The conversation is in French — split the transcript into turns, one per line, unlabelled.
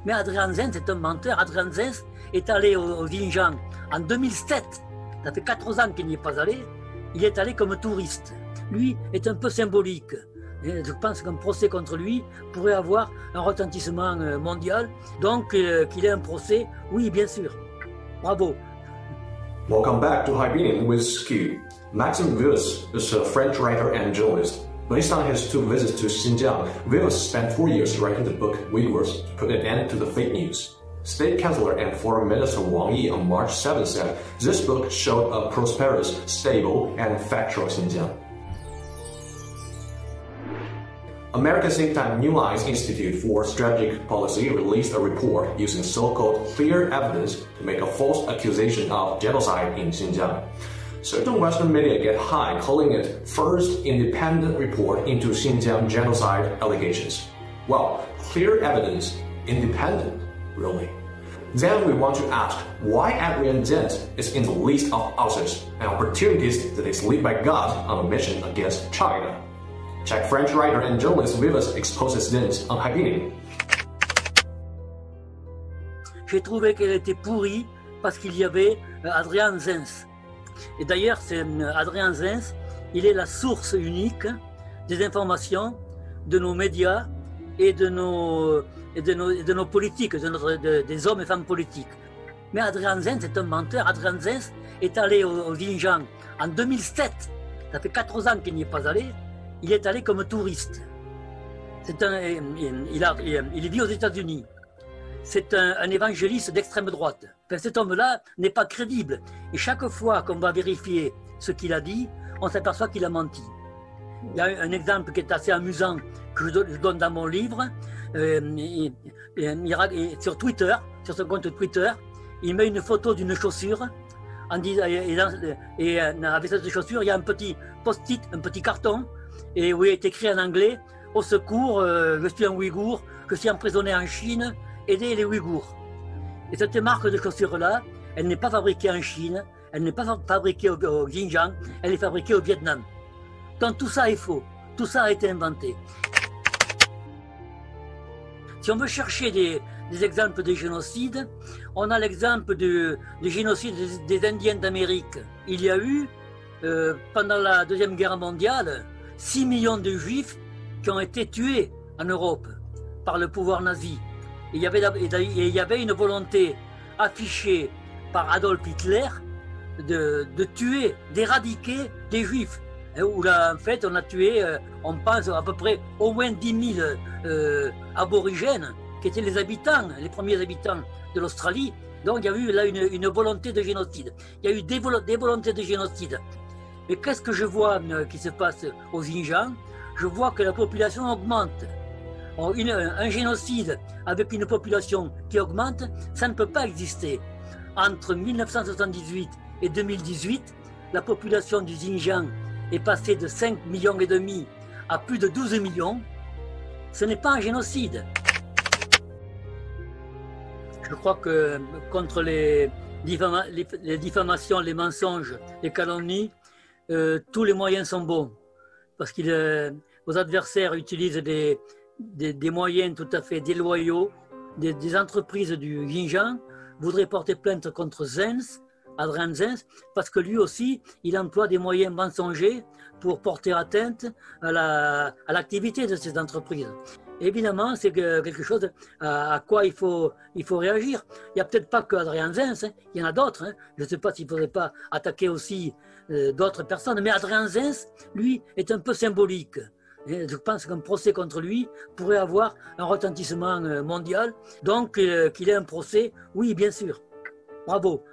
Mais Adrian Zenz est un menteur. Adrian Zenz est allé au Xinjiang en 2007. Ça fait 4 ans qu'il n'y est pas allé. Il est allé comme touriste. Lui est un peu symbolique. Et je pense qu'un procès contre lui pourrait avoir un retentissement mondial. Donc qu'il ait un procès, oui, bien sûr. Bravo.
Welcome back to Haibian with Q. Maxime Vives is a French writer and journalist. Based on his 2 visits to Xinjiang, Vives spent 4 years writing the book Uyghurs to put an end to the fake news. State Chancellor and Foreign Minister Wang Yi on March 7 said this book showed a prosperous, stable, and factual Xinjiang. America's think tank New Lines Institute for Strategic Policy released a report using so-called clear evidence to make a false accusation of genocide in Xinjiang. Certain Western media get high calling it first independent report into Xinjiang genocide allegations. Well, clear evidence, independent, really? Then we want to ask why Adrian Zenz is in the list of authors and opportunities that is led by God on a mission against China. Check French writer and journalist Vives exposes Zenz on Haibian.
J'ai trouvé qu'elle était pourrie parce qu'il y avait Adrian Zenz. Et d'ailleurs, Adrian Zenz, il est la source unique des informations de nos médias et de nos politiques, des hommes et femmes politiques. Mais Adrian Zenz est un menteur. Adrian Zenz est allé au Xinjiang en 2007. Ça fait 4 ans qu'il n'y est pas allé. Il est allé comme touriste. Il vit aux États-Unis. C'est un évangéliste d'extrême droite. Enfin, cet homme-là n'est pas crédible. Et chaque fois qu'on va vérifier ce qu'il a dit, on s'aperçoit qu'il a menti. Il y a un exemple qui est assez amusant que je donne dans mon livre. Sur Twitter, sur son compte Twitter, il met une photo d'une chaussure et avec cette chaussure, il y a un petit post-it, un petit carton, et où il est écrit en anglais « Au secours, je suis un Ouïghour, je suis emprisonné en Chine, aidez les Ouïghours ». Et cette marque de chaussure-là, elle n'est pas fabriquée en Chine, elle n'est pas fabriquée au Xinjiang, elle est fabriquée au Vietnam. Donc tout ça est faux, tout ça a été inventé. Si on veut chercher des exemples de génocides, on a l'exemple du génocide des Indiens d'Amérique. Il y a eu, pendant la Deuxième Guerre mondiale, 6 millions de Juifs qui ont été tués en Europe par le pouvoir nazi. Et il y avait une volonté affichée par Adolf Hitler de tuer, d'éradiquer les Juifs. Où là, en fait, on a tué, on pense à peu près au moins 10 000 aborigènes qui étaient les premiers habitants de l'Australie. Donc il y a eu là une volonté de génocide. Il y a eu des volontés de génocide. Mais qu'est-ce que je vois qui se passe au Xinjiang? Je vois que la population augmente. Un génocide avec une population qui augmente, ça ne peut pas exister. Entre 1978 et 2018, la population du Xinjiang est passée de 5,5 millions à plus de 12 millions. Ce n'est pas un génocide. Je crois que contre les diffamations, les mensonges, les calomnies, tous les moyens sont bons. Parce que vos adversaires utilisent des moyens tout à fait déloyaux. Des entreprises du Xinjiang voudraient porter plainte contre Zenz, Adrian Zenz, parce que lui aussi, il emploie des moyens mensongers pour porter atteinte à l'activité de ces entreprises. Évidemment, c'est quelque chose à quoi il faut réagir. Il n'y a peut-être pas que Adrian Zenz, il y en a d'autres. Je ne sais pas s'il ne faudrait pas attaquer aussi d'autres personnes, mais Adrian Zenz, lui, est un peu symbolique. Et je pense qu'un procès contre lui pourrait avoir un retentissement mondial. Donc, qu'il ait un procès, oui, bien sûr. Bravo.